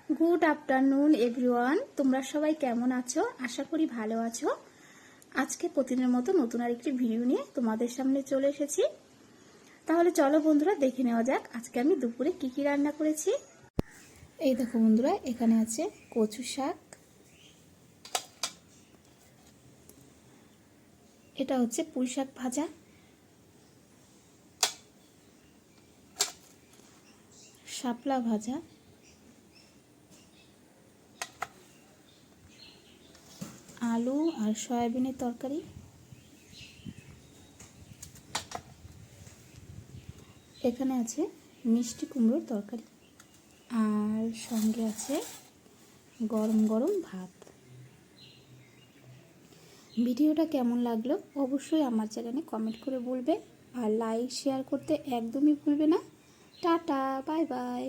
Good afternoon everyone, তোমরা সবাই কেমন আছো? আশা করি ভালো আছো। আজকে প্রতিদিনের মতো নতুন আরেকটি ভিডিও নিয়ে তোমাদের সামনে চলে এসেছি। তাহলে চলো বন্ধুরা, দেখে নেওয়া যাক আজকে আমি দুপুরে কি কি রান্না করেছি। এই দেখো বন্ধুরা, এখানে আছে কচু শাক, এটা হচ্ছে পুঁই শাক ভাজা, শাপলা ভাজা, আলু আর সয়াবিনের তরকারি, এখানে আছে মিষ্টি কুমড়োর তরকারি, আর সঙ্গে আছে গরম গরম ভাত। ভিডিওটা কেমন লাগলো অবশ্যই আমার চ্যানেলে কমেন্ট করে বলবে, আর লাইক শেয়ার করতে একদমই ভুলবে না। Tata, bye bye.